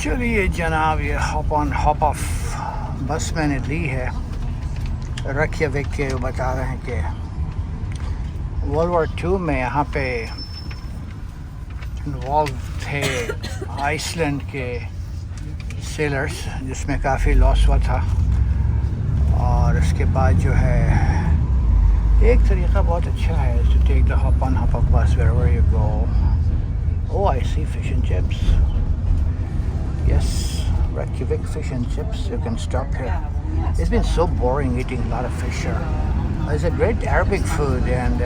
चलिए जनाब, ये हॉप ऑन हॉप ऑफ बस मैंने ली है। रेykjavik के बता रहे हैं कि वर्ल्ड war II में यहाँ पे इन्वॉल्व थे आइसलैंड के सेलर्स, जिसमें काफ़ी लॉस हुआ था। और उसके बाद जो है एक तरीका बहुत अच्छा है to take the hop on hop off bus wherever you go. Oh, I see fish and chips. Yes, Reykjavik fish and chips. You can stop here. It's been so boring eating a lot of fish here. It's a great Arabic food, and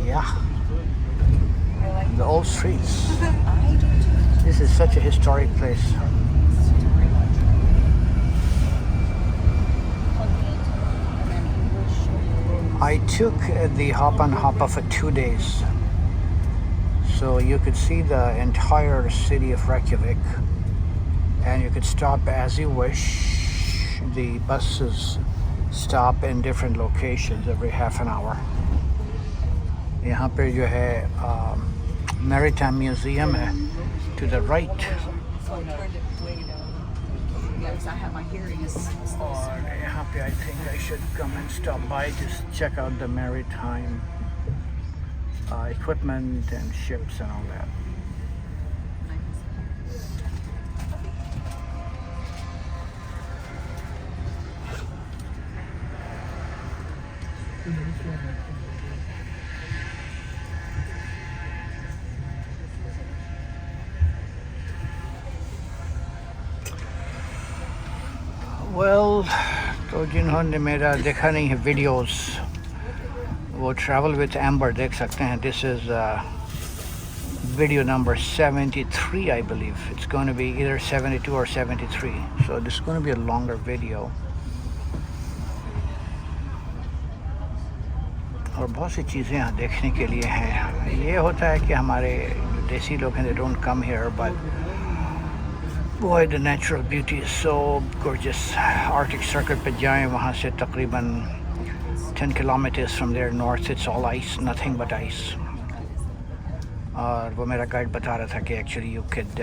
yeah, the old streets. This is such a historic place. I took the hop on hop off for 2 days. So you could see the entire city of Reykjavik, and you could stop as you wish. The buses stop in different locations every half an hour. यहाँ पे जो है Maritime Museum है to the right. और यहाँ पे I think I should come and stop by to check out the maritime equipment and ships and all that. Well, तो जिन्होंने मेरा देखा नहीं है वीडियोस, वो ट्रैवल विद एम्बर देख सकते हैं. This is video number 73, I believe. It's going to be either 72 or 73, so this is going to be a longer video. और बहुत सी चीज़ें यहाँ देखने के लिए हैं. ये होता है कि हमारे देसी लोग हैं, they don't come here, but boy, the natural beauty is so gorgeous. Arctic Circle पे जाएं, वहाँ से तकरीबन 10 kilometers from there north, it's all ice, nothing but ice. और वो मेरा गाइड बता रहा था कि actually you could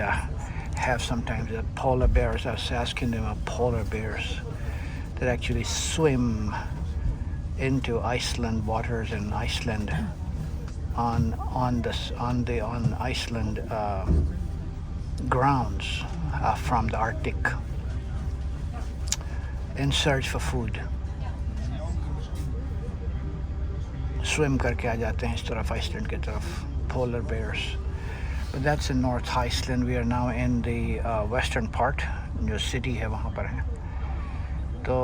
have sometimes the polar bears. I was asking them about polar bears that actually swim into Iceland waters and Iceland on Iceland grounds from the Arctic in search for food. Swim करके आ जाते हैं इस तरफ Iceland की तरफ. Polar bears, but that's in North Iceland. We are now in the western part. जो city है वहाँ पर है. तो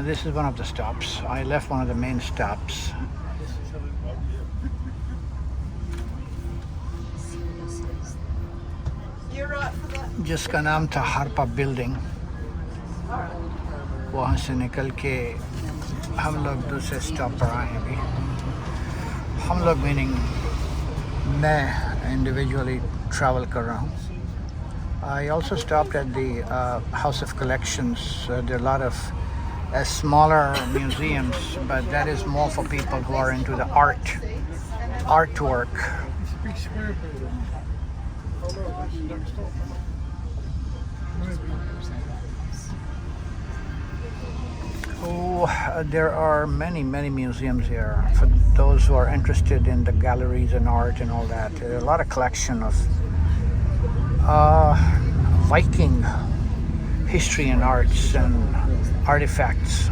this is one of the stops. I left one of the main stops. जिसका नाम था Harpa Building. वहाँ से निकल के हम लोग दूसरे स्टॉप पर आए हैं अभी. हम लोग मीनिंग मैं इंडिविजुअली ट्रैवल कर रहा हूँ. I also stopped at the House of Collections. There are a lot of smaller museums, but that is more for people who are into the artwork. There are many museums here for those who are interested in the galleries and art and all that. There are a lot of collection of Viking history and arts and artifacts.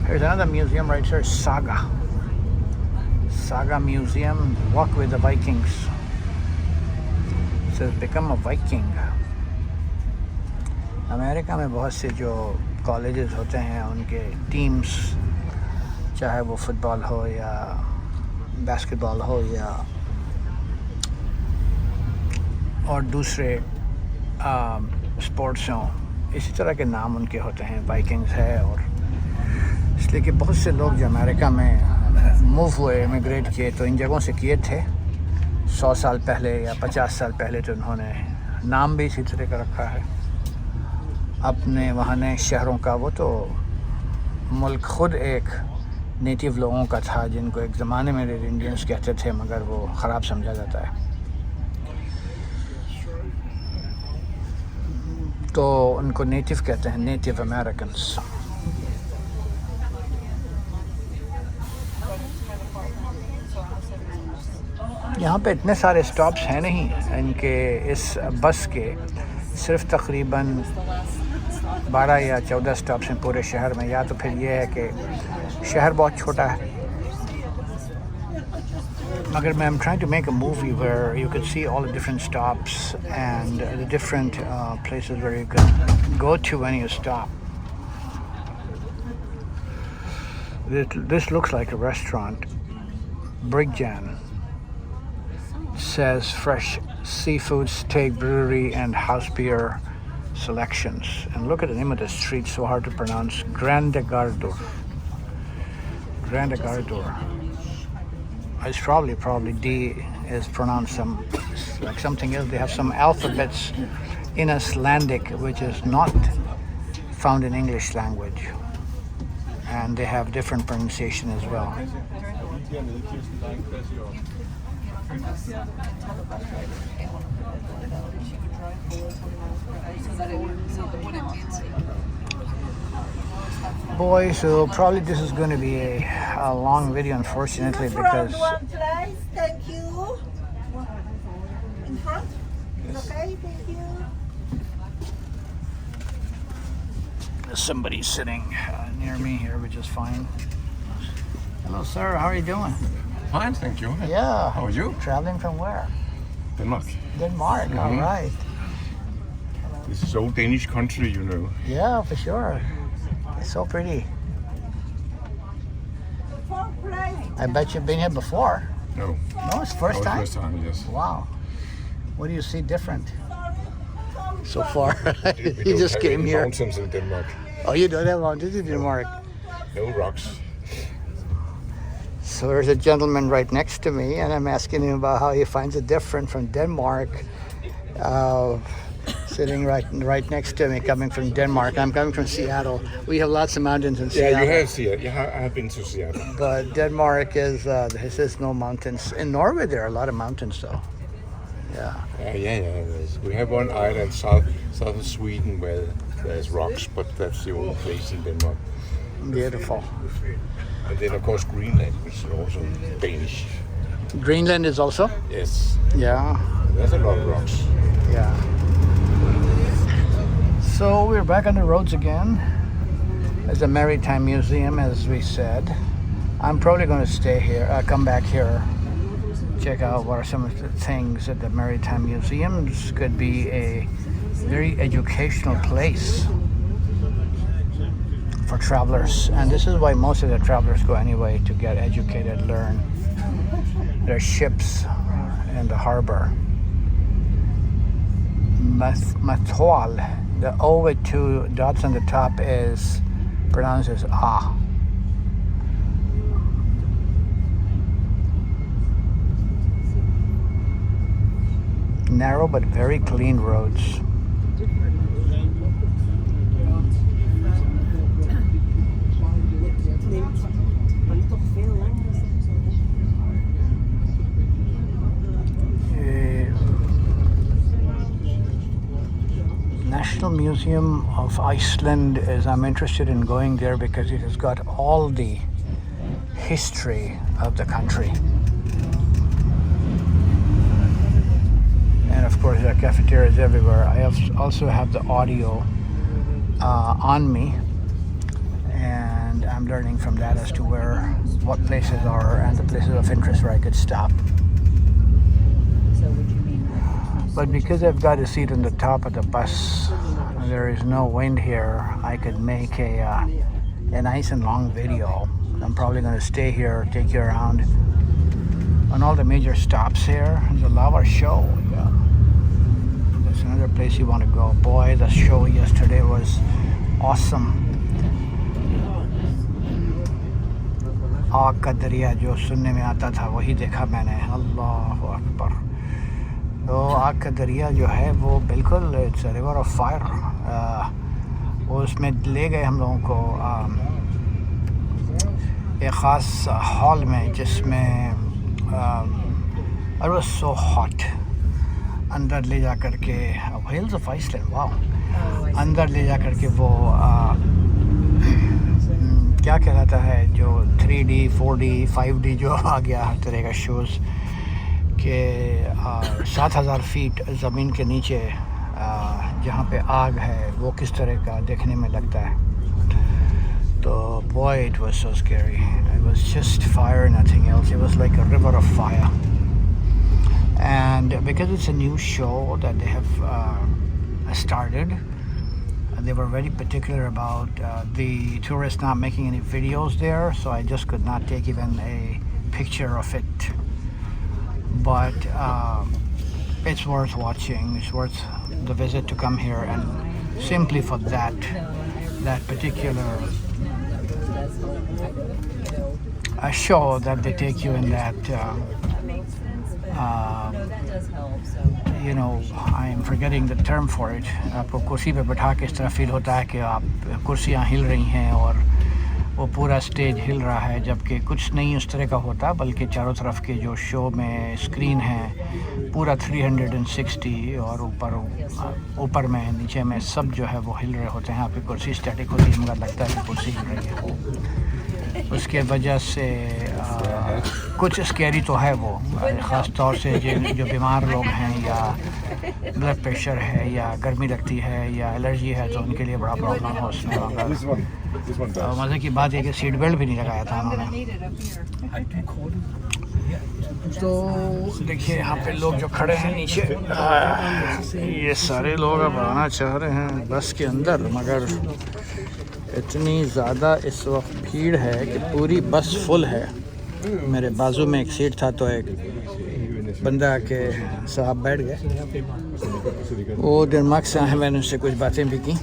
Here's another museum right here, Saga Museum. Walk with the Vikings. It says become a Viking. America में बहुत से जो colleges होते हैं उनके teams, चाहे वो football हो या बास्केटबॉल हो या और दूसरे स्पोर्ट्स हों, इसी तरह के नाम उनके होते हैं. वाइकिंग्स है. और इसलिए कि बहुत से लोग जो अमेरिका में मूव हुए, इमिग्रेट किए, तो इन जगहों से किए थे 100 साल पहले या 50 साल पहले. तो उन्होंने नाम भी इसी तरह का रखा है अपने वहाँ ने शहरों का. वो तो मुल्क खुद एक नेटिव लोगों का था, जिनको एक ज़माने में रेड इंडियंस कहते थे, मगर वो ख़राब समझा जाता है। तो उनको नेटिव कहते हैं, नेटिव अमेरिकन्स। यहाँ पे इतने सारे स्टॉप्स हैं नहीं इनके इस बस के, सिर्फ तकरीबन 12 या 14 स्टॉप्स हैं पूरे शहर में। या तो फिर ये है कि शहर बहुत छोटा है, मगर मैं trying to make a movie where you can see all the different stops and the different places where you can go to when you stop. This looks like a restaurant. Brigjan says fresh seafood, steak, brewery, and house beer selections. And look at the name of the street, so hard to pronounce. Grande Gardur. Grande Gardur. It's probably D is pronounced like something else. They have some alphabets in Icelandic which is not found in English language. And they have different pronunciation as well. Boy, so probably this is going to be a long video, unfortunately, because one place, thank you. In front? Okay, thank you. there's somebody sitting near me here, which is fine. Hello, sir. How are you doing? Fine, thank you. Yeah. How are you? Traveling from where? Denmark. Denmark. All right. This is old Danish country, you know. Yeah, for sure. It's so pretty. Fourth place. I bet you've been here before. No. No, it's first Our time? First time, yes. Wow. What do you see different so far? We You don't just have came any here. mountains in Denmark. Oh, you don't have mountains in Denmark. No rocks. So there's a gentleman right next to me, and I'm asking him about how he finds it different from Denmark. Sitting right next to me, coming from Denmark. I'm coming from Seattle. We have lots of mountains in Seattle. Yeah, you have Seattle. I have been to Seattle. But Denmark is no mountains. In Norway, there are a lot of mountains, though. Yeah. Yes. We have one island south of Sweden where there's rocks, but that's the only place in Denmark. Beautiful. And then, of course, Greenland, which is also Danish. Greenland is also? Yes. Yeah. There's a lot of rocks. Yeah. So we're back on the roads again. There's a maritime museum, as we said. I'm probably going to stay here, come back here, check out what are some of the things at the maritime museum. This could be a very educational place for travelers, and this is why most of the travelers go anyway, to get educated, learn. There are ships in the harbor. Mathoal, the O with two dots on the top is pronounced as ah. Narrow but very clean roads. National Museum of Iceland I'm interested in going there because it has got all the history of the country. And of course there are cafeterias everywhere. I also have the audio on me, and I'm learning from that as to what places are and the places of interest where I could stop. But because I've got a seat on the top of the bus, there is no wind here, I could make a nice and long video. I'm probably going to stay here, take you around on all the major stops here. There's a Lava show. Yeah. That's another place you want to go. Boy, the show yesterday was awesome. आग का दरिया जो सुनने में आता था वही देखा मैंने. अल्लाहु अकबर. तो आग का दरिया जो है वो बिल्कुल इट्स रिवर ऑफ फायर. वो उसमें ले गए हम लोगों को एक ख़ास हॉल में जिसमें वाज सो हॉट, अंदर ले जा कर के हिल्स ऑफ आइसलैंड, वाह, अंदर ले जा कर के वो क्या कहलाता है जो 3D 4D 5D जो आ गया हर तरह का शोज़ के 7,000 फीट ज़मीन के नीचे जहाँ पे आग है वो किस तरह का देखने में लगता है। तो boy, it was so scary. It was just fire, nothing else. It was like a river of fire. And because it's a new show that they have started, they were very particular about the tourists not making any videos there, so I just could not take even a picture of it. But it's worth watching. It's worth the visit to come here, and simply for that particular show that they take you in that you know, I'm forgetting the term for it. आपको कुर्सी पे बैठा के इस तरह feel होता है कि आप कुर्सियाँ हिल रही हैं और वो पूरा स्टेज हिल रहा है, जबकि कुछ नहीं उस तरह का होता, बल्कि चारों तरफ के जो शो में स्क्रीन है पूरा 360 और ऊपर में नीचे में सब जो है वो हिल रहे होते हैं। आपकी कुर्सी स्टैटिक होती है मगर लगता है कि कुर्सी हिल रही है। उसके वजह से कुछ स्कैरी तो है वो, ख़ास तौर से जो बीमार लोग हैं या ब्लड प्रेशर है या गर्मी लगती है या एलर्जी है तो उनके लिए बड़ा प्रॉब्लम हो उसमें। मज़े की बात है कि सीट बेल्ट भी नहीं लगाया था उन्होंने। तो देखिए यहाँ पे लोग जो खड़े हैं नीचे, ये सारे लोग अब आना चाह रहे हैं बस के अंदर, मगर इतनी ज़्यादा इस वक्त भीड़ है कि पूरी बस फुल है। मेरे बाजू में एक सीट था तो एक बंदा के साहब बैठ गए, वो डेनमार्क से आए, मैंने उससे कुछ बातें भी की।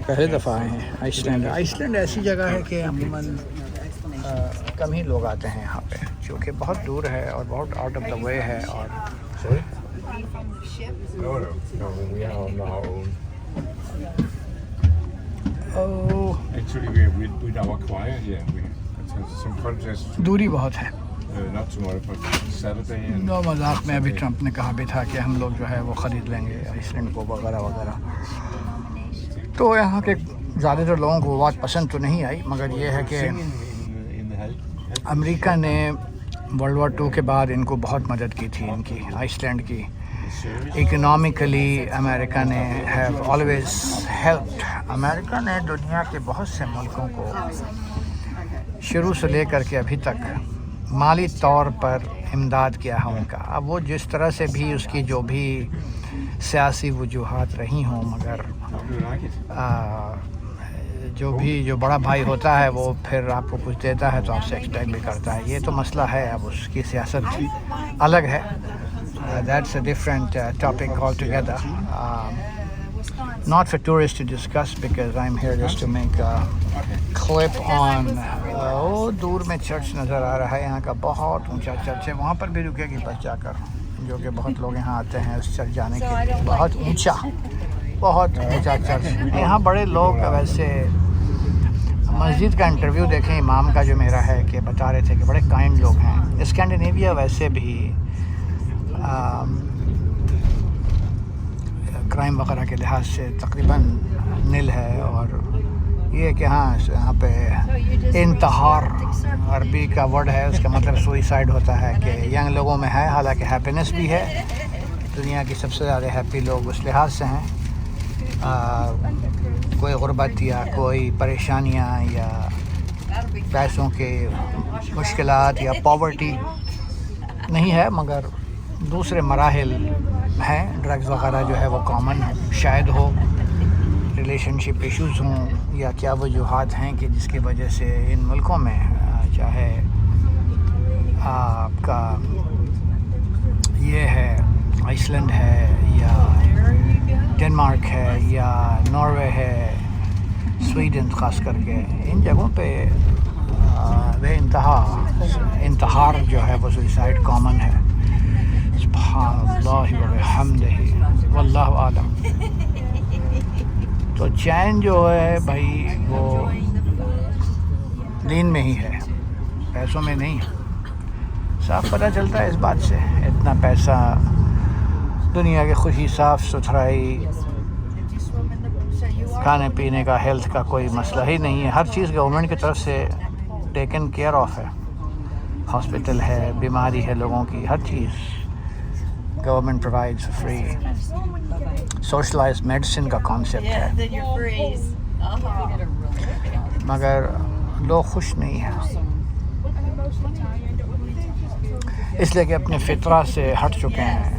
पहले दफ़ा आए हैं आइसलैंड ऐसी जगह है कि अमूमन कम ही लोग आते हैं यहाँ पे, क्योंकि बहुत दूर है और बहुत आउट ऑफ द वे है। और Actually, we're with our choir here. We have some contests. दूरी बहुत है। Not tomorrow, but Saturday. No मजाक में अभी ट्रंप ने कहा भी था कि हम लोग जो है वो ख़रीद लेंगे आइसलैंड को वगैरह वगैरह। तो यहाँ के ज़्यादातर लोगों को बात पसंद तो नहीं आई, मगर ये है कि अमेरिका ने वर्ल्ड वॉर 2 के बाद इनको बहुत मदद की थी, इनकी आइसलैंड की। इकोनॉमिकली अमेरिका ने हैव ऑलवेज हेल्प्ड। अमेरिका ने दुनिया के बहुत से मुल्कों को शुरू से लेकर के अभी तक माली तौर पर इमदाद किया है उनका। अब वो जिस तरह से भी उसकी जो भी सियासी वजूहात रही हों, मगर जो बड़ा भाई होता है वो फिर आपको कुछ देता है तो आपसे एक्सपेक्ट भी करता है। ये तो मसला है, अब उसकी सियासत अलग है। That's a different topic altogether. Not for tourists to discuss because I'm here just to make a clip on. वो दूर में चर्च नज़र आ रहा है, यहाँ का बहुत ऊंचा चर्च है, वहाँ पर भी रुकेगी बस जाकर, जो कि बहुत लोग यहाँ आते हैं उस चर्च जाने के लिए। बहुत ऊंचा चर्च। यहाँ बड़े लोग वैसे मस्जिद का इंटरव्यू देखें इमाम का जो मेरा है कि बता रहे थे कि बड़े काइंड लोग हैं। स्कैंडिनेविया वैसे भी क्राइम वगैरह के लिहाज से तकरीबन नील है, और ये कि हाँ यहाँ पे इंतहार अरबी का वर्ड है, उसका मतलब सुइसाइड होता है कि यंग लोगों में है। हालांकि हैप्पीनेस भी है, दुनिया की सबसे ज़्यादा हैप्पी लोग उस लिहाज से हैं। कोई गुर्बत या कोई परेशानियाँ या पैसों के मुश्किलात या पॉवर्टी नहीं है, मगर दूसरे मराहिल हैं। ड्रग्स वगैरह जो है वो कॉमन शायद हो, रिलेशनशिप इश्यूज़ हों या क्या वजूहात हैं कि जिसकी वजह से इन मुल्कों में, चाहे आपका ये है आइसलैंड है या डेनमार्क है या नॉर्वे है, स्वीडन ख़ास करके, इन जगहों पे इंतहार जो है वो सुसाइड कॉमन है। सुब्हानअल्लाह व बिहम्दिही वल्लाहु आलम। तो चैन जो है भाई वो दीन में ही है, पैसों में नहीं, साफ पता चलता है इस बात से। इतना पैसा, दुनिया की खुशी, साफ़ सुथराई, खाने पीने का, हेल्थ का कोई मसला ही नहीं है। हर चीज़ गवर्नमेंट की तरफ से टेकन केयर ऑफ है। हॉस्पिटल है, बीमारी है लोगों की, हर चीज़ government provides free. Socialised medicine का कॉन्सेप्ट है, मगर लोग खुश नहीं हैं, इसलिए कि अपने फितरा से हट चुके हैं,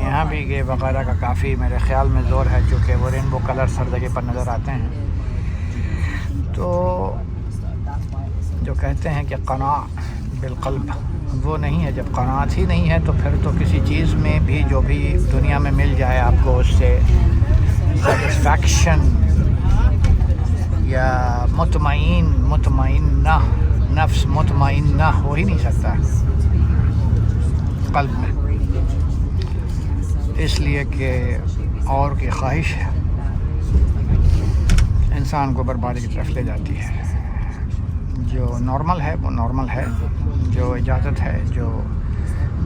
यहाँ भी ये वगैरह का काफ़ी मेरे ख़्याल में ज़ोर है, चूँकि वो रेनबो कलर्स हर जगह पर नज़र आते हैं। तो जो कहते हैं कि क़ना बिलक़ल्ब, वो नहीं है। जब क़नाअत ही नहीं है तो फिर तो किसी चीज़ में भी, जो भी दुनिया में मिल जाए आपको, उससे सेटिस्फैक्शन या मुतमईन्ना नफ्स मुतमईन्ना हो ही नहीं सकता क़ल्ब में, इसलिए कि और की ख्वाहिश इंसान को बर्बादी की तरफ ले जाती है। जो नॉर्मल है वो नॉर्मल है, जो इजाज़त है, जो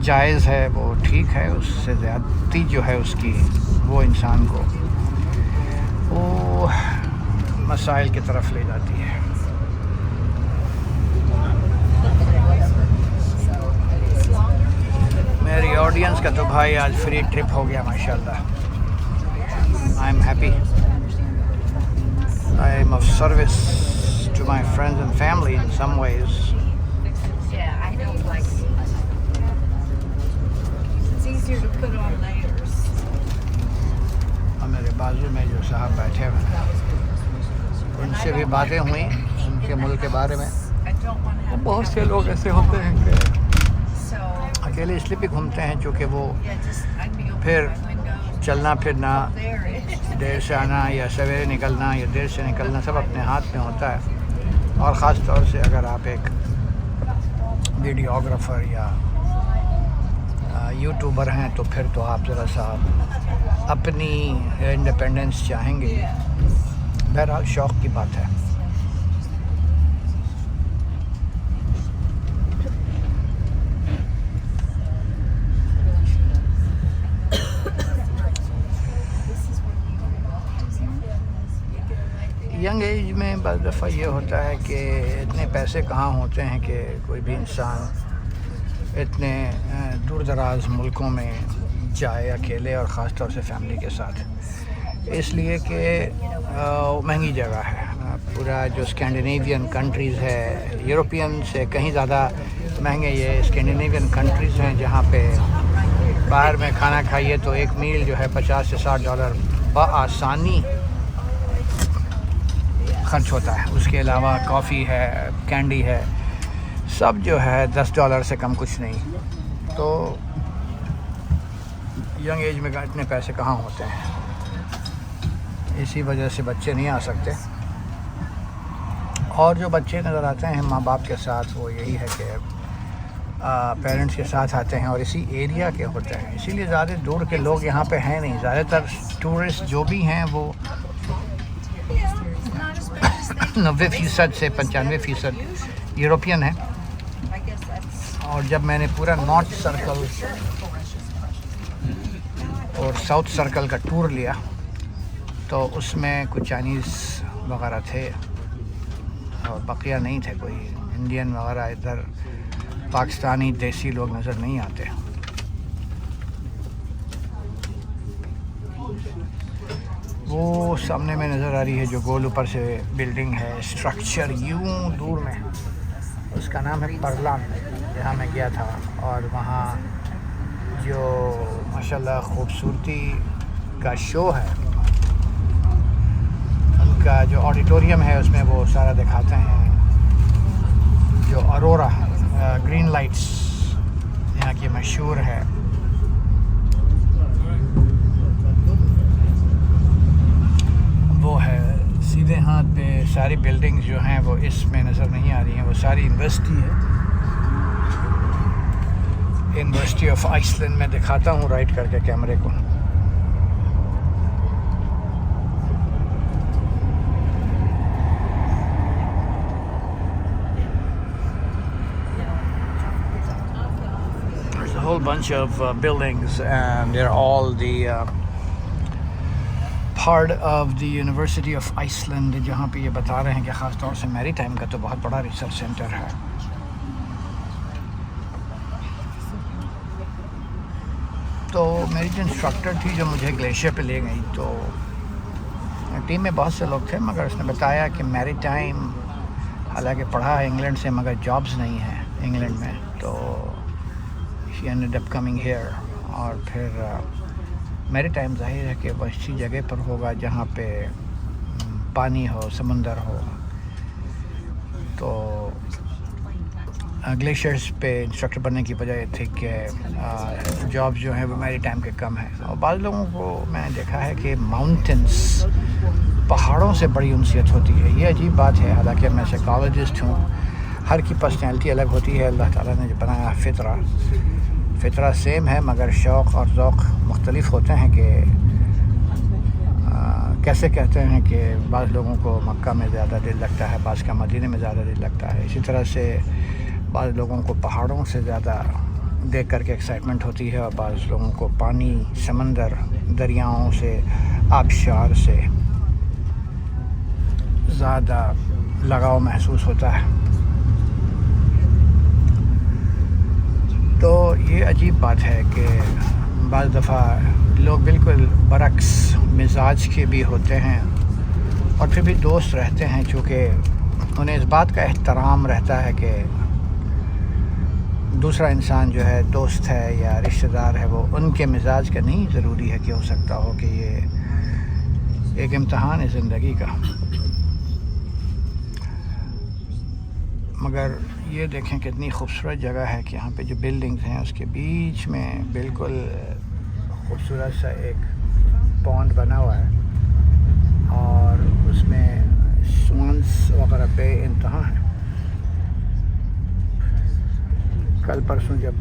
जायज़ है वो ठीक है, उससे ज़्यादती जो है उसकी, वो इंसान को वो मसाइल की तरफ ले जाती है। मेरी ऑडियंस का तो भाई आज फ्री ट्रिप हो गया माशाल्लाह। I am happy, I am of service to my friends and family in some ways. Yeah, I know, like, it's easier to put on layers. और मेरे बाजू में जो साहब बैठे हुए हैं, उनसे भी बातें हुई उनके मुल्क के बारे में। बहुत से लोग ऐसे होते हैं कि अकेले इसलिए भी घूमते हैं क्योंकि वो फिर चलना फिरना, देर से आना या सवेरे निकलना या देर से निकलना सब अपने हाथ में होता है। और ख़ास तौर से अगर आप एक वीडियोग्राफ़र या यूट्यूबर हैं तो फिर तो आप ज़रा सा अपनी इंडिपेंडेंस चाहेंगे। बहरहाल शौक़ की बात है। यंग एज में बस दफ़ा ये होता है कि इतने पैसे कहाँ होते हैं कि कोई भी इंसान इतने दूर दराज मुल्कों में जाए अकेले, और ख़ास तौर से फैमिली के साथ, इसलिए कि महंगी जगह है। पूरा जो स्कैंडिनेवियन कंट्रीज़ है, यूरोपियन से कहीं ज़्यादा महंगे ये स्कैंडिनेवियन कंट्रीज़ हैं, जहाँ पे बाहर में खाना खाइए तो एक मील जो है $50 से $60 बआसानी खर्च होता है। उसके अलावा कॉफ़ी है, कैंडी है, सब जो है $10 से कम कुछ नहीं। तो यंग एज में इतने पैसे कहाँ होते हैं, इसी वजह से बच्चे नहीं आ सकते। और जो बच्चे नज़र आते हैं माँ बाप के साथ, वो यही है कि पेरेंट्स के साथ आते हैं और इसी एरिया के होते हैं, इसीलिए ज़्यादा दूर के लोग यहाँ पे हैं नहीं। ज़्यादातर टूरिस्ट जो भी हैं वो 90% से 95% यूरोपियन है। और जब मैंने पूरा नॉर्थ सर्कल और साउथ सर्कल का टूर लिया तो उसमें कुछ चाइनीज़ वगैरह थे और बकिया नहीं थे, कोई इंडियन वगैरह, इधर पाकिस्तानी देसी लोग नज़र नहीं आते। वो सामने में नज़र आ रही है जो गोल ऊपर से बिल्डिंग है, स्ट्रक्चर यूं दूर में, उसका नाम है परलान, जहाँ मैं गया था। और वहाँ जो माशाल्लाह खूबसूरती का शो है, उनका जो ऑडिटोरियम है उसमें वो सारा दिखाते हैं, जो अरोरा ग्रीन लाइट्स यहाँ की मशहूर है। वो है सीधे हाथ पे सारी बिल्डिंग्स जो हैं वो इसमें नज़र नहीं आ रही हैं, वो सारी यूनिवर्सिटी है, यूनिवर्सिटी ऑफ आइसलैंड। में दिखाता हूँ राइट करके कैमरे को। whole bunch of buildings, and they're all the part of the University of Iceland, जहाँ पे ये बता रहे हैं कि ख़ास तौर से मैरीटाइम का तो बहुत बड़ा रिसर्च सेंटर है। तो मेरी जो इंस्ट्रक्टर थी जो मुझे ग्लेशियर पे ले गई, तो टीम में बहुत से लोग थे, मगर उसने बताया कि मैरीटाइम हालांकि पढ़ा है इंग्लैंड से मगर जॉब्स नहीं है इंग्लैंड में, तो she ended up coming here. और फिर मैरीटाइम जाहिर है कि वो अच्छी जगह पर होगा जहाँ पे पानी हो, समंदर हो। तो ग्लेशियर्स पे इंस्ट्रक्टर बनने की वजह ये थी कि जॉब जो है वो मैरीटाइम के कम है। और बाज़ लोगों को मैंने देखा है कि माउंटेन्स, पहाड़ों से बड़ी उनसियत होती है। ये अजीब बात है, हालांकि मैं साइकोलॉजिस्ट हूँ, हर की पर्सनैलिटी अलग होती है। अल्लाह ताला ने जो बनाया फ़ितरा सेम है, मगर शौक़ और ज़ौक़ मुख्तलिफ़ होते हैं। कि कैसे कहते हैं कि बाज़ लोगों को मक्का में ज़्यादा दिल लगता है, बाज़ का मदीने में ज़्यादा दिल लगता है। इसी तरह से बाज़ लोगों को पहाड़ों से ज़्यादा देख कर के एक्साइटमेंट होती है, और बाज़ लोगों को पानी, समंदर, दरियाओं से, आबशार से ज़्यादा लगाव महसूस होता है। तो ये अजीब बात है कि बाज़ दफ़ा लोग बिल्कुल बरक्स मिजाज के भी होते हैं, और फिर भी दोस्त रहते हैं, चूँकि उन्हें इस बात का एहतराम रहता है कि दूसरा इंसान जो है दोस्त है या रिश्तेदार है, वो उनके मिजाज का नहीं ज़रूरी है कि हो सकता हो कि ये एक इम्तहान है ज़िंदगी का। मगर ये देखें कितनी खूबसूरत जगह है कि यहाँ पे जो बिल्डिंग्स हैं उसके बीच में बिल्कुल खूबसूरत सा एक पॉन्ड बना हुआ है, और उसमें स्वान्स वगैरह पे इंतहा है। कल परसों जब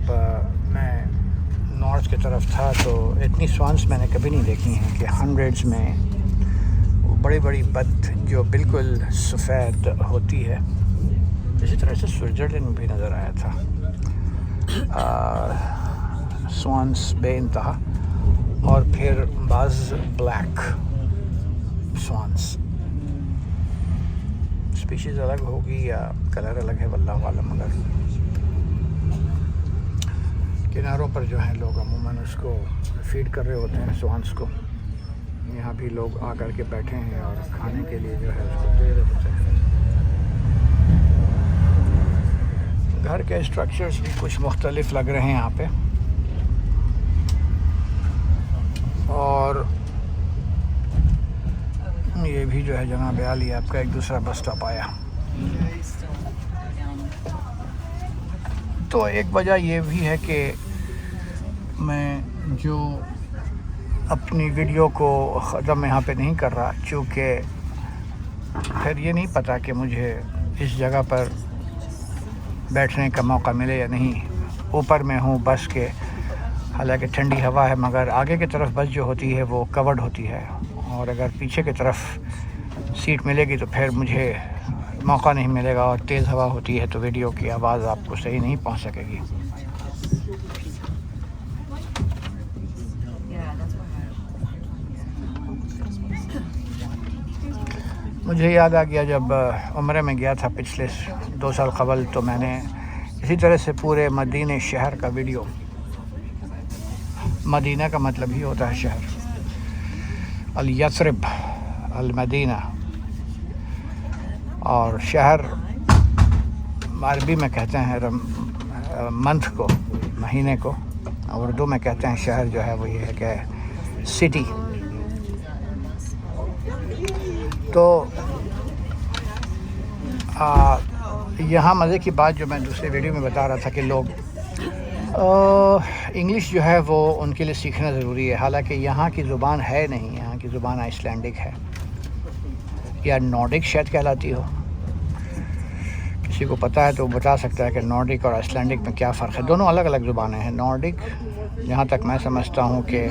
मैं नॉर्थ की तरफ था तो इतनी स्वान्स मैंने कभी नहीं देखी हैं कि हंड्रेड्स में वो बड़ी बड़ी बद जो बिल्कुल सफ़ेद होती है। इसी तरह से स्विट्ज़रलैंड में भी नज़र आया था स्वान्स बेइंतहा, और फिर बाज़ ब्लैक स्वान्स। स्पीशीज़ अलग होगी या कलर अलग है वल्लाह आलम, मगर किनारों पर जो है लोग अमूमन उसको फीड कर रहे होते हैं स्वान्स को। यहाँ भी लोग आकर के बैठे हैं और खाने के लिए जो है उसको दे रहे होते हैं। घर के स्ट्रक्चर्स भी कुछ मुख्तलिफ लग रहे हैं यहाँ पे, और ये भी जो है जनाब आली आपका एक दूसरा बस स्टॉप आया। तो एक वजह ये भी है कि मैं जो अपनी वीडियो को ख़त्म यहाँ पे नहीं कर रहा, चूँकि फिर ये नहीं पता कि मुझे इस जगह पर बैठने का मौका मिले या नहीं। ऊपर में हूँ बस के, हालांकि ठंडी हवा है, मगर आगे की तरफ बस जो होती है वो कवर्ड होती है, और अगर पीछे की तरफ सीट मिलेगी तो फिर मुझे मौका नहीं मिलेगा, और तेज़ हवा होती है तो वीडियो की आवाज़ आपको सही नहीं पहुंच सकेगी। मुझे याद आ गया जब उम्रे में गया था पिछले 2 साल कबल, तो मैंने इसी तरह से पूरे मदीने शहर का वीडियो, मदीना का मतलब ही होता है शहर, अल यसरिब अल मदीना, और शहर अरबी में कहते हैं मंथ को, महीने को, और उर्दू में कहते हैं शहर जो है वो ये है कि सिटी। तो यहाँ मज़े की बात जो मैं दूसरे वीडियो में बता रहा था कि लोग इंग्लिश जो है वो उनके लिए सीखना ज़रूरी है। हालांकि यहाँ की ज़ुबान है नहीं, यहाँ की ज़ुबान आइसलैंडिक है या नॉर्डिक शायद कहलाती हो। किसी को पता है तो बता सकता है कि नॉर्डिक और आइसलैंडिक में क्या फ़र्क है। दोनों अलग अलग ज़ुबानें हैं। नॉर्डिक जहाँ तक मैं समझता हूँ कि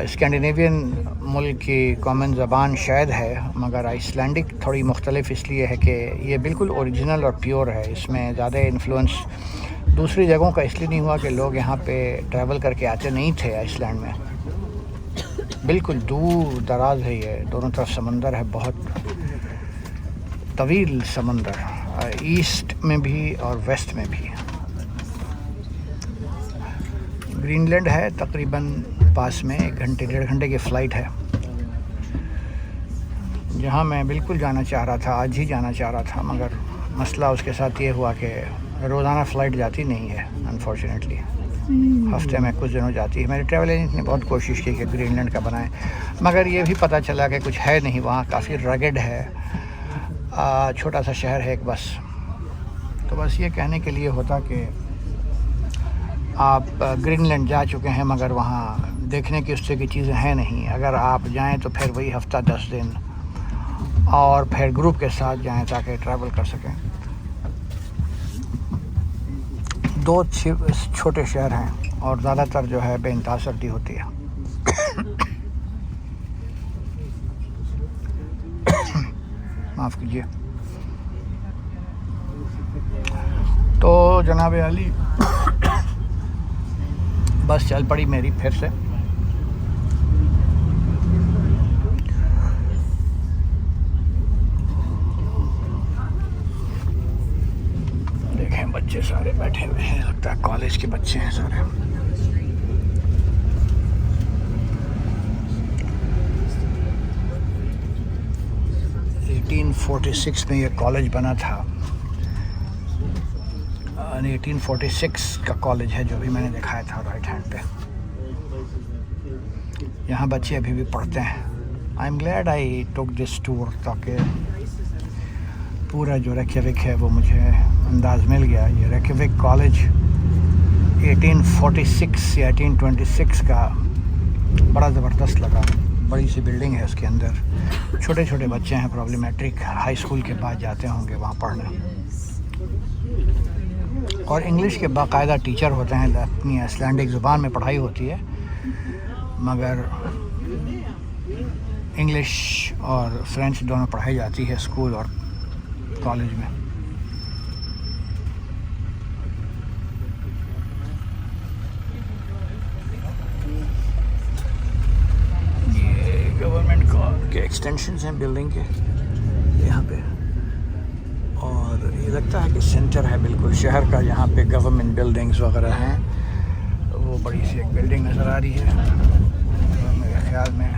स्कैंडिनेवियन मुल्क की कॉमन ज़बान शायद है, मगर आइसलैंडिक थोड़ी मुख्तलिफ इसलिए है कि ये बिल्कुल ओरिजिनल और प्योर है। इसमें ज़्यादा इन्फ्लुएंस दूसरी जगहों का इसलिए नहीं हुआ कि लोग यहाँ पे ट्रैवल करके आते नहीं थे आइसलैंड में। बिल्कुल दूर दराज है ये, दोनों तरफ समंदर है, बहुत तवील समंदर, ईस्ट में भी और वेस्ट में भी। ग्रीनलैंड है तकरीबन पास में, 1 घंटे 1.5 घंटे की फ़्लाइट है। जहाँ मैं बिल्कुल जाना चाह रहा था, आज ही जाना चाह रहा था, मगर मसला उसके साथ ये हुआ कि रोज़ाना फ़्लाइट जाती नहीं है अनफॉर्चुनेटली, हफ्ते में कुछ दिनों जाती है। मेरे ट्रैवल एजेंट ने बहुत कोशिश की कि ग्रीनलैंड का बनाएं, मगर ये भी पता चला कि कुछ है नहीं वहाँ, काफ़ी रगड है, छोटा सा शहर है एक बस। तो बस ये कहने के लिए होता कि आप ग्रीनलैंड जा चुके हैं मगर वहाँ देखने की उस तरह की चीज़ें हैं नहीं। अगर आप जाएं तो फिर वही हफ्ता 10 दिन, और फिर ग्रुप के साथ जाएं ताकि ट्रैवल कर सकें। 2 छोटे शहर हैं और ज़्यादातर जो है बेइंतहा सर्दी होती है। माफ़ कीजिए। तो जनाब अली बस चल पड़ी मेरी फिर से। देखें बच्चे सारे बैठे हुए हैं, लगता है कॉलेज के बच्चे हैं सारे। इन 1846 में ये कॉलेज बना था। 1846 का कॉलेज है जो भी मैंने दिखाया था राइट हैंड पे। यहाँ बच्चे अभी भी पढ़ते हैं। I am glad I took this tour, ताकि पूरा जो रेकयाविक है वो मुझे अंदाज़ मिल गया। ये रेकयाविक कॉलेज 1846 या 1826 का बड़ा ज़बरदस्त लगा। बड़ी सी बिल्डिंग है, उसके अंदर छोटे छोटे बच्चे हैं, प्रॉब्लमेट्रिक हाई स्कूल के बाद जाते होंगे वहाँ पढ़ने। और इंग्लिश के बाकायदा टीचर होते हैं, अपनी आइसलैंडिक ज़ुबान में पढ़ाई होती है, मगर इंग्लिश और फ्रेंच दोनों पढ़ाई जाती है स्कूल और कॉलेज में। ये गवर्नमेंट के एक्सटेंशंस हैं बिल्डिंग के यहाँ पे, और ये लगता है कि सेंटर है बिल्कुल शहर का, जहाँ पे गवर्नमेंट बिल्डिंग्स वगैरह हैं। वो बड़ी सी एक बिल्डिंग नज़र आ रही है। मेरे ख़्याल में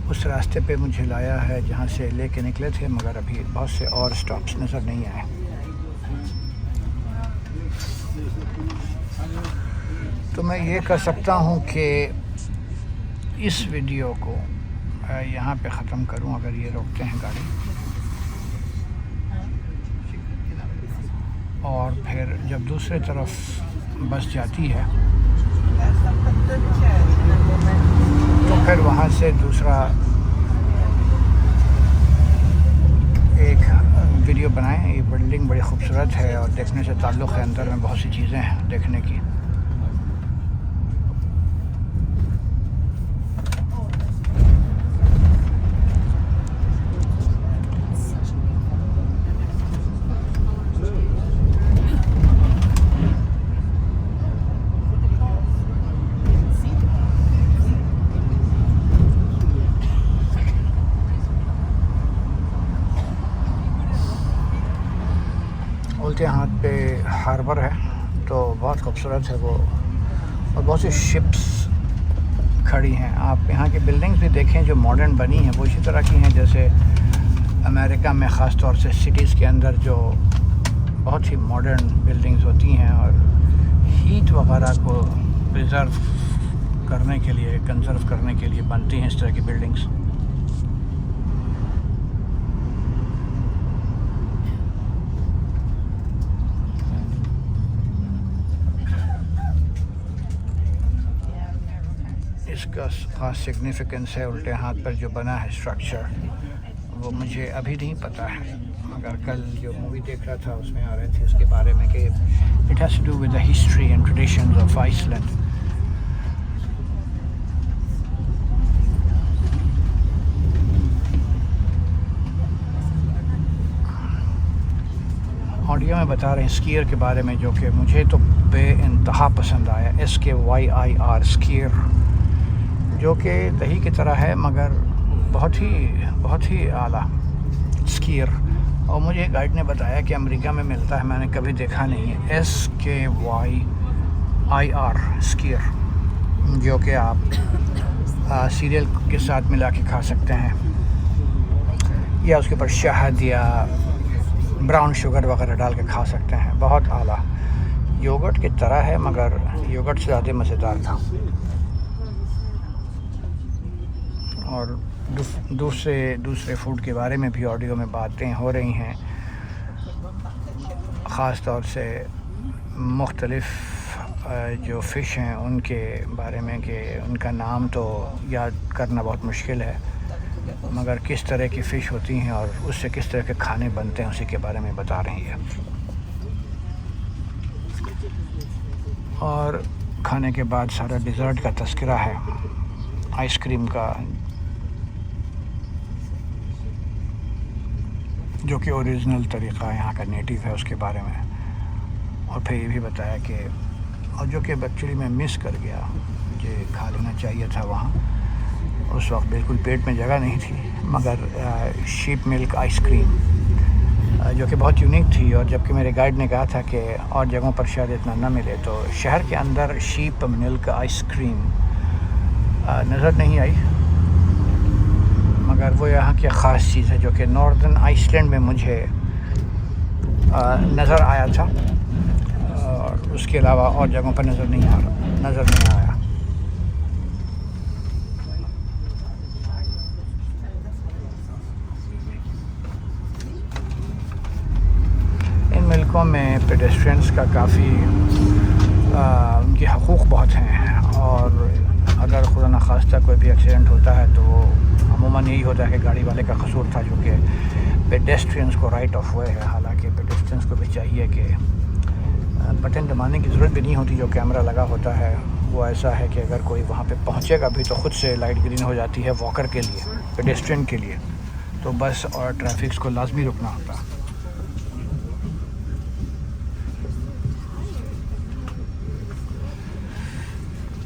उस रास्ते पे मुझे लाया है जहाँ से लेके निकले थे, मगर अभी बहुत से और स्टॉप्स नज़र नहीं आए। तो मैं ये कर सकता हूँ कि इस वीडियो को यहाँ पे ख़त्म करूँ, अगर ये रोकते हैं गाड़ी, और फिर जब दूसरे तरफ बस जाती है तो फिर वहाँ से दूसरा एक वीडियो बनाएं। ये बिल्डिंग बड़ी खूबसूरत है और देखने से ताल्लुक़ है, अंदर में बहुत सी चीज़ें हैं देखने की। उल्टे हाथ पे हार्बर है, तो बहुत खूबसूरत है वो, और बहुत सी शिप्स खड़ी हैं। आप यहाँ की बिल्डिंग्स भी देखें जो मॉडर्न बनी हैं, वो इसी तरह की हैं जैसे अमेरिका में ख़ास तौर से सिटीज़ के अंदर जो बहुत ही मॉडर्न बिल्डिंग्स होती हैं और हीट वगैरह को प्रिजर्व करने के लिए, कंजर्व करने के लिए बनती हैं इस तरह की बिल्डिंग्स। इसका ख़ास सिग्निफिकेंस है उल्टे हाथ पर जो बना है स्ट्रक्चर, वो मुझे अभी नहीं पता है, मगर कल जो मूवी देख रहा था उसमें आ रहे थे उसके बारे में कि it has to do with the history and traditions of Iceland. Audio में बता रहे हैं स्कीयर के बारे में, जो कि मुझे तो बेइंतहा पसंद आया। SKYIR स्कीयर, जो कि दही की तरह है मगर बहुत ही आला स्कीयर। और मुझे गाइड ने बताया कि अमेरिका में मिलता है, मैंने कभी देखा नहीं है। SKYIR स्कीयर, जो कि आप सीरियल के साथ मिला के खा सकते हैं, या उसके ऊपर शहद या ब्राउन शुगर वगैरह डाल के खा सकते हैं। बहुत आला, योगर्ट की तरह है मगर योगर्ट से ज़्यादा मज़ेदार था। और दूसरे फूड के बारे में भी ऑडियो में बातें हो रही हैं, ख़ास तौर से मुख्तलिफ़ जो फ़िश हैं उनके बारे में, कि उनका नाम तो याद करना बहुत मुश्किल है, मगर किस तरह की फ़िश होती हैं और उससे किस तरह के खाने बनते हैं उसी के बारे में बता रही है। और खाने के बाद सारा डिज़र्ट का तज़किरा है, आइसक्रीम का, जो कि ओरिजिनल तरीक़ा यहाँ का नेटिव है उसके बारे में। और फिर ये भी बताया कि, और जो कि एक्चुअली मैं मिस कर गया, मुझे खा लेना चाहिए था वहाँ, उस वक्त बिल्कुल पेट में जगह नहीं थी, मगर शीप मिल्क आइसक्रीम, जो कि बहुत यूनिक थी। और जबकि मेरे गाइड ने कहा था कि और जगहों पर शायद इतना ना मिले, तो शहर के अंदर शीप मिल्क आइसक्रीम नज़र नहीं आई, मगर वो यहाँ की ख़ास चीज़ है, जो कि नॉर्दर्न आइसलैंड में मुझे नज़र आया था, और उसके अलावा और जगहों पर नज़र नहीं आया। इन मिल्कों में पेडेस्ट्रियंस का काफ़ी उनके हकूक़ बहुत हैं, और अगर खुदा न खास्ता कोई भी एक्सीडेंट होता है तो अमूमन यही होता है कि गाड़ी वाले का कसूर था, जो कि पेडेस्ट्रियंस को राइट ऑफ वे है। हालांकि पेडेस्ट्रियंस को भी चाहिए कि बटन दबाने की ज़रूरत भी नहीं होती, जो कैमरा लगा होता है वो ऐसा है कि अगर कोई वहाँ पे पहुँचेगा भी तो ख़ुद से लाइट ग्रीन हो जाती है वॉकर के लिए, पेडेस्ट्रियन के लिए, तो बस और ट्रैफिक को लाजमी रुकना होता।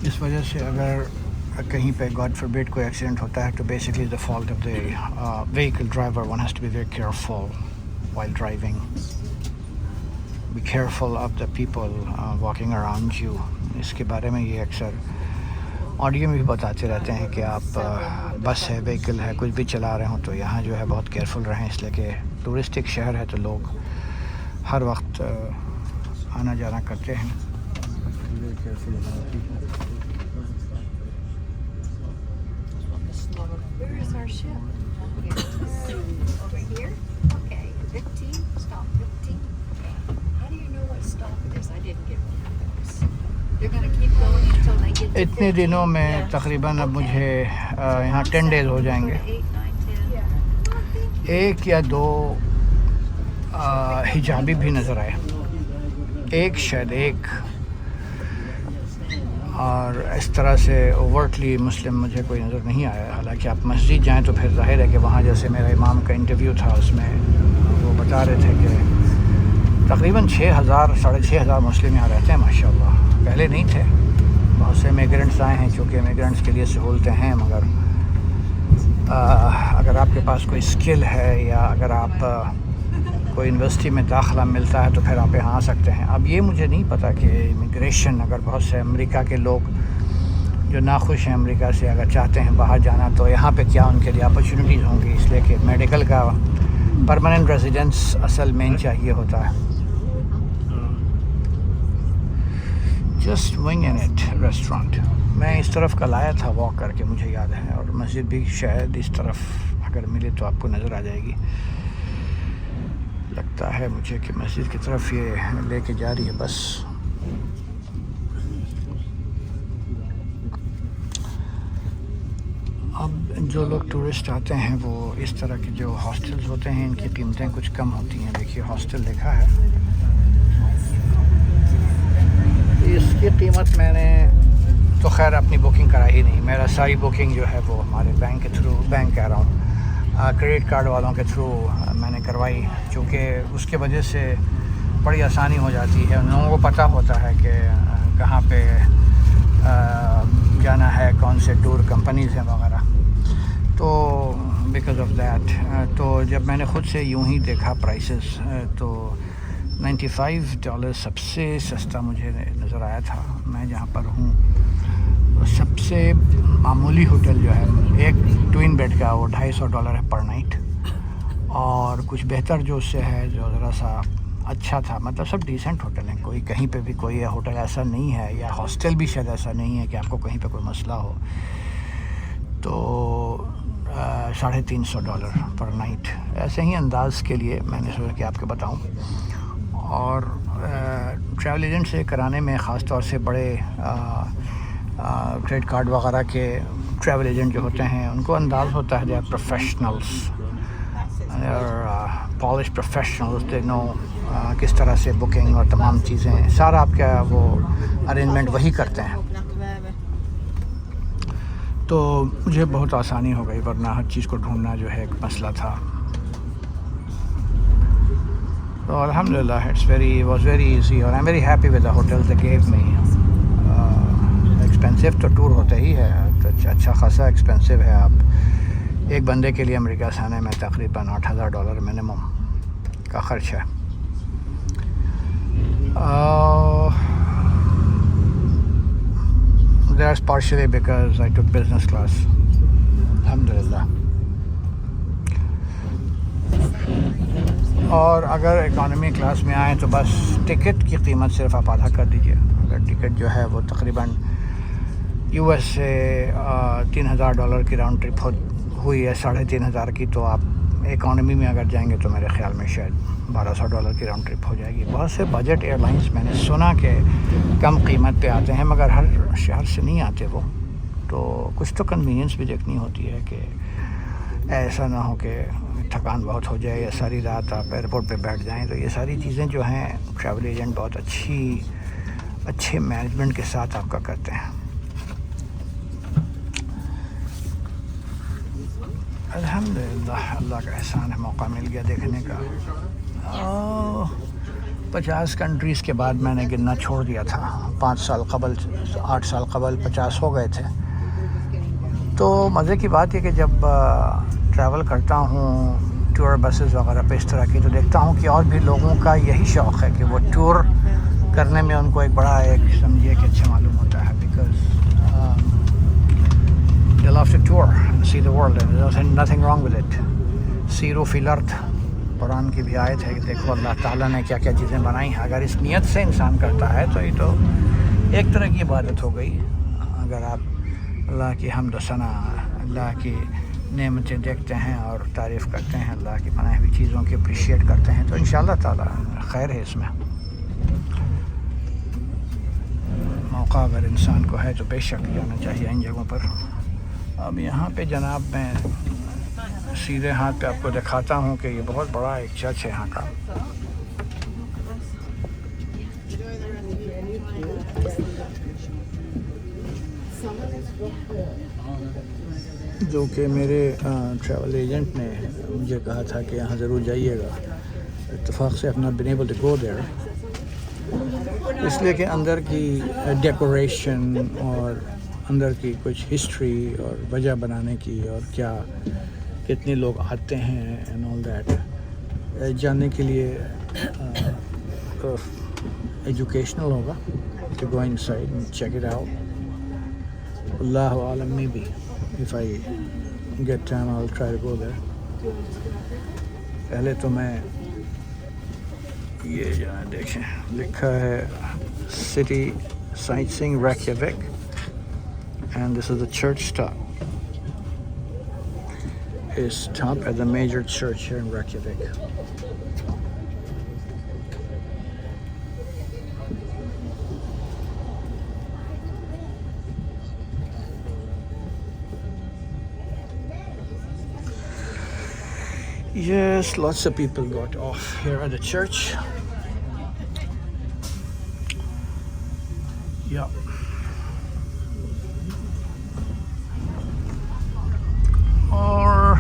इस वजह से अगर कहीं पे गॉड फॉरबिड कोई एक्सीडेंट होता है तो basically the fault of the vehicle driver. One has to be very careful while driving, be careful of the people walking around you. इसके बारे में ये अक्सर ऑडियो में भी बताते रहते हैं कि आप बस है, व्हीकल है, कुछ भी चला रहे हो तो यहाँ जो है बहुत केयरफुल रहें, इसलिए कि टूरिस्टिक शहर है तो लोग हर वक्त आना जाना करते हैं। Where is our ship? Over here? Okay. 15? Stop 15? How do you know what stop it is? I didn't get one of those. They're going to keep going until they get to इतने 15? दिनों में Yeah. तकरीबन अब Okay. मुझे यहाँ 10 days हो जाएंगे। 8, 9, 10. एक या दो हिजाबी भी नज़र आए, एक शायद एक, और इस तरह से ओवरटली मुस्लिम मुझे कोई नज़र नहीं आया। हालांकि आप मस्जिद जाएं तो फिर जाहिर है कि वहाँ जैसे मेरा इमाम का इंटरव्यू था उसमें वो बता रहे थे कि तकरीबन 6,000 साढ़े 6,000 मुस्लिम यहाँ रहते हैं माशाल्लाह। पहले नहीं थे, बहुत से इमिग्रेंट्स आए हैं, चूँकि इमिग्रेंट्स के लिए सहूलतें हैं, मगर अगर आपके पास कोई स्किल है या अगर आप कोई यूनिवर्सिटी में दाखिला मिलता है तो फिर आप यहाँ आ सकते हैं। अब ये मुझे नहीं पता कि इमिग्रेशन, अगर बहुत से अमेरिका के लोग जो नाखुश हैं अमेरिका से अगर चाहते हैं बाहर जाना तो यहाँ पे क्या उनके लिए अपॉर्चुनिटीज़ होंगी, इसलिए कि मेडिकल का परमानेंट रेजिडेंस असल में चाहिए होता है। Just wing in it restaurant, मैं इस तरफ कल आया था वॉक करके, मुझे याद है, और मस्जिद भी शायद इस तरफ अगर मिले तो आपको नज़र आ जाएगी। लगता है मुझे कि मस्जिद की तरफ ये लेके जा रही है बस। अब जो लोग टूरिस्ट आते हैं वो इस तरह के जो हॉस्टल्स होते हैं इनकी कीमतें कुछ कम होती हैं। देखिए हॉस्टल लिखा है, इसकी कीमत मैंने तो खैर अपनी बुकिंग कराई ही नहीं, मेरा सारी बुकिंग जो है वो हमारे बैंक के थ्रू, बैंक कह रहा हूँ क्रेडिट कार्ड वालों के थ्रू मैंने करवाई, चूँकि उसके वजह से बड़ी आसानी हो जाती है। उन लोगों को पता होता है कि कहाँ पे जाना है, कौन से टूर कंपनीज़ हैं वगैरह। तो बिकॉज़ ऑफ दैट तो जब मैंने ख़ुद से यूं ही देखा प्राइसेस तो $95 सबसे सस्ता मुझे नज़र आया था। मैं जहाँ पर हूँ तो सबसे मामूली होटल जो है एक ट्विन बेड का वो $250 है पर नाइट, और कुछ बेहतर जो उससे है जो ज़रा सा अच्छा था, मतलब सब डिसेंट होटल हैं। कोई कहीं पे भी कोई होटल ऐसा नहीं है या हॉस्टल भी शायद ऐसा नहीं है कि आपको कहीं पे कोई मसला हो। तो $350 पर नाइट ऐसे ही अंदाज़ के लिए मैंने सोचा कि आपको बताऊं। और ट्रैवल एजेंट से कराने में ख़ास तौर से बड़े क्रेडिट कार्ड वगैरह के ट्रैवल एजेंट जो होते हैं उनको अंदाज़ होता है, दे आर प्रोफेशनल्स और पॉलिश प्रोफेशनल्स, दे नो किस तरह से बुकिंग और तमाम चीज़ें सारा आपका वो अरेंजमेंट वही करते हैं। तो मुझे बहुत आसानी हो गई, वरना हर चीज़ को ढूंढना जो है एक मसला था। तो अल्हम्दुलिल्लाह वाज वेरी इजी और I am very happy with the hotels they gave me. Expensive तो टूर होता ही है, तो अच्छा खासा एक्सपेंसिव है। आप एक बंदे के लिए अमेरिका से आने में तकरीबन $8,000 मिनिमम का ख़र्च है। That's partially because I took business class. Alhamdulillah. और अगर इकॉनमी क्लास में आए तो बस टिकट की कीमत सिर्फ आप आधा कर दीजिए। अगर टिकट जो है वो तकरीबन US से $3,000 की राउंड ट्रिप हुई है, 3,500 की, तो आप इकॉनमी में अगर जाएंगे तो मेरे ख़्याल में शायद $1,200 की राउंड ट्रिप हो जाएगी। बहुत से बजट एयरलाइंस मैंने सुना कि कम कीमत पे आते हैं, मगर हर शहर से नहीं आते वो। तो कुछ तो कन्वीनियंस भी देखनी होती है कि ऐसा ना हो कि थकान बहुत हो जाए या सारी रात आप एयरपोर्ट पे बैठ जाएं। तो ये सारी चीज़ें जो हैं ट्रैवल एजेंट बहुत अच्छे मैनेजमेंट के साथ आपका करते हैं। अल्हम्दुलिल्लाह, अल्लाह का एहसान है, मौका मिल गया देखने का। 50 कंट्रीज़ के बाद मैंने गिनना छोड़ दिया था। 8 साल कबल 50 हो गए थे। तो मज़े की बात है कि जब ट्रैवल करता हूँ टूर बसेस वगैरह पे इस तरह की, तो देखता हूँ कि और भी लोगों का यही शौक़ है कि वो टूर करने में उनको एक बड़ा समझिए कि अच्छा मालूम होता है। Because they love to tour and see the world and there's nothing wrong with it. सीरो फिल अर्थ, कुरान की भी आयत है कि देखो अल्लाह ताला ने क्या क्या चीज़ें बनाई हैं। अगर इस नियत से इंसान करता है तो ये तो एक तरह की इबादत हो गई। अगर आप अल्लाह की हम्द सना, अल्लाह की नेमतें देखते हैं और तारीफ़ करते हैं, अल्लाह की बनाई हुई चीज़ों की अप्रिशिएट करते हैं, तो इंशाअल्लाह ताला खैर है इसमें। मौका अगर इंसान को है तो बेशक जाना चाहिए इन जगहों पर। अब यहाँ पे जनाब मैं सीधे हाथ पे आपको दिखाता हूँ कि ये बहुत बड़ा एक चर्च है यहाँ का, जो कि मेरे ट्रैवल एजेंट ने मुझे कहा था कि यहाँ ज़रूर जाइएगा। इत्तेफाक से अपना been able to go there, इसलिए कि अंदर की डेकोरेशन और अंदर की कुछ हिस्ट्री और वजह बनाने की और क्या कितने लोग आते हैं एंड ऑल दैट जानने के लिए एजुकेशनल होगा to go inside and check it out. Allahu alam, maybe if I get time I'll try to go there. पहले तो मैं ये जहाँ देखें लिखा है City Sightseeing Reykjavik, and this is the church stop. Is stop at the major church here in Reykjavik. Yes, lots of people got off here at the church. Yeah. और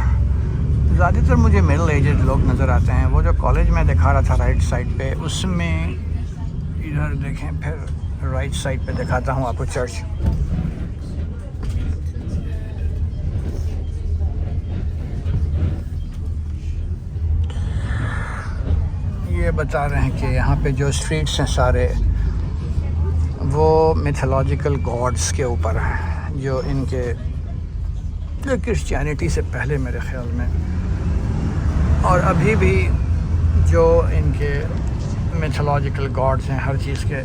ज़्यादातर मुझे मिडिल एजेड लोग नज़र आते हैं। वो जो college में दिखा रहा था राइट साइड पे, उसमें इधर देखें, फिर राइट साइड पे दिखाता हूँ आपको चर्च। ये बता रहे हैं कि यहाँ पे जो स्ट्रीट्स हैं सारे वो मिथोलॉजिकल गॉड्स के ऊपर हैं, जो इनके क्रिश्चियनिटी से पहले मेरे ख़्याल में, और अभी भी जो इनके मिथोलॉजिकल गॉड्स हैं, हर चीज़ के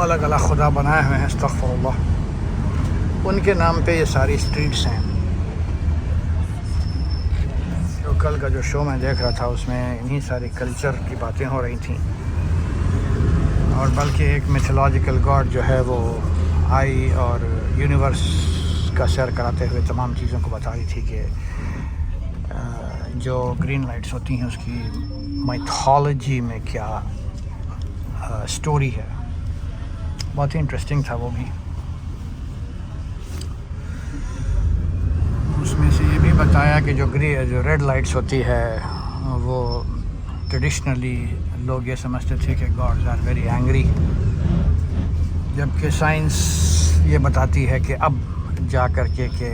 अलग अलग खुदा बनाए हुए हैं, अस्तग़फिरुल्लाह, उनके नाम पे ये सारी स्ट्रीट्स हैं। तो कल का जो शो मैं देख रहा था उसमें इन्हीं सारी कल्चर की बातें हो रही थी, और बल्कि एक मिथोलॉजिकल गॉड जो है वो आई और यूनिवर्स का सैर कराते हुए तमाम चीज़ों को बता रही थी कि जो ग्रीन लाइट्स होती हैं उसकी माइथोलॉजी में क्या स्टोरी है। बहुत ही इंटरेस्टिंग था वो भी। उसमें से ये भी बताया कि जो रेड लाइट्स होती है वो ट्रेडिशनली लोग ये समझते थे कि गॉड्स आर वेरी एंग्री, जबकि साइंस ये बताती है कि अब जा कर के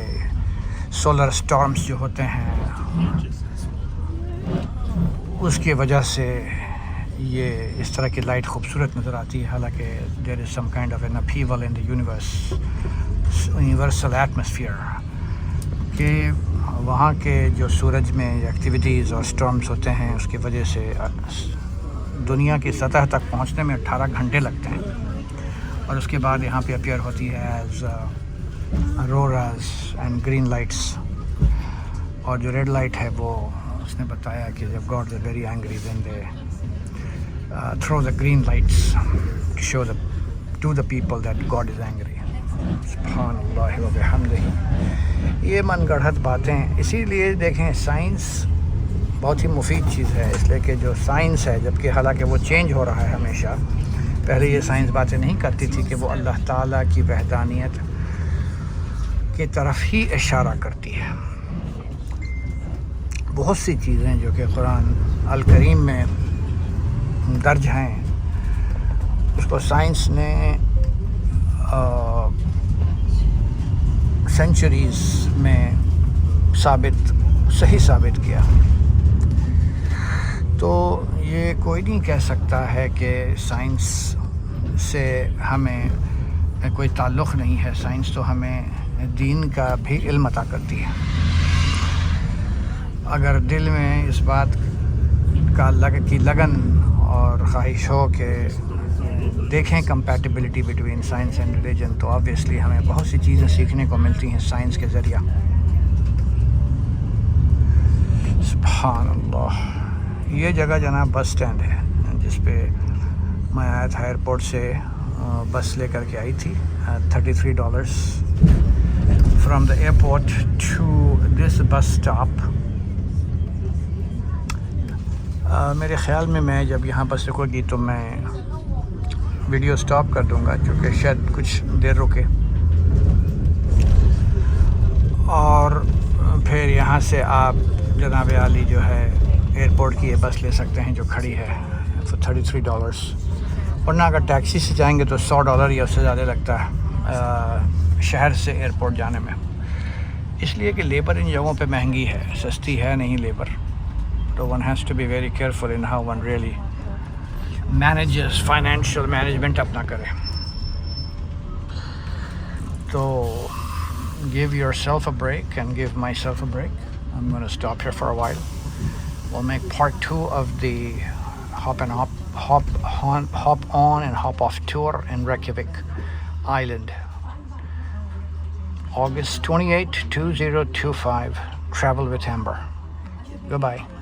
सोलर स्टॉर्म्स जो होते हैं उसकी वजह से ये इस तरह की लाइट खूबसूरत नज़र आती है। हालांकि there is some kind of an upheaval in the universal atmosphere, कि वहाँ के जो सूरज में एक्टिविटीज़ और स्टॉर्म्स होते हैं उसकी वजह से दुनिया की सतह तक पहुँचने में 18 घंटे लगते हैं, और उसके बाद यहाँ पे अपीयर होती है as auroras and green lights. और जो रेड लाइट है वो उसने बताया कि जब gods are very angry then they throw the green lights to show to the people that God is angry. सुब्हानल्लाह व बिहम्दिही। ये मनगढ़ंत बातें, इसीलिए देखें साइंस बहुत ही मुफीद चीज़ है, इसलिए कि जो साइंस है, जबकि हालांकि वो चेंज हो रहा है हमेशा, पहले ये साइंस बातें नहीं करती थी कि वो अल्लाह ताला की वहदानियत की तरफ ही इशारा करती है। बहुत सी चीज़ें जो कि कुरान अल करीम में दर्ज हैं उसको साइंस ने सेंचुरीज़ में सही साबित किया। तो ये कोई नहीं कह सकता है कि साइंस से हमें कोई ताल्लुक़ नहीं है। साइंस तो हमें दीन का भी इल्म अता करती है। अगर दिल में इस बात का लगन और ख्वाहिश हो कि देखें compatibility between science and religion, तो ऑब्वियसली हमें बहुत सी चीज़ें सीखने को मिलती हैं साइंस के ज़रिया। सुभान अल्लाह। ये जगह जनाब बस स्टैंड है जिस पे मैं आया था एयरपोर्ट से, बस लेकर के आई थी। $33 from the airport to this bus stop. मेरे ख़्याल में मैं जब यहाँ बस रुकेगी तो मैं वीडियो स्टॉप कर दूँगा, क्योंकि शायद कुछ देर रुके, और फिर यहाँ से आप जनाब आली जो है एयरपोर्ट की ये बस ले सकते हैं जो खड़ी है फॉर $33। वरना अगर टैक्सी से जाएंगे तो $100 या उससे ज़्यादा लगता है शहर से एयरपोर्ट जाने में, इसलिए कि लेबर इन जगहों पे महंगी है, सस्ती है नहीं लेबर। तो one has to be very careful in how one really manages, financial management अपना करें। तो give yourself a break and give myself a break. I'm going to stop here for a while. We'll make part 2 of the hop on and hop off tour in Reykjavik Island. August 28, 2025. Travel with Amber. Goodbye.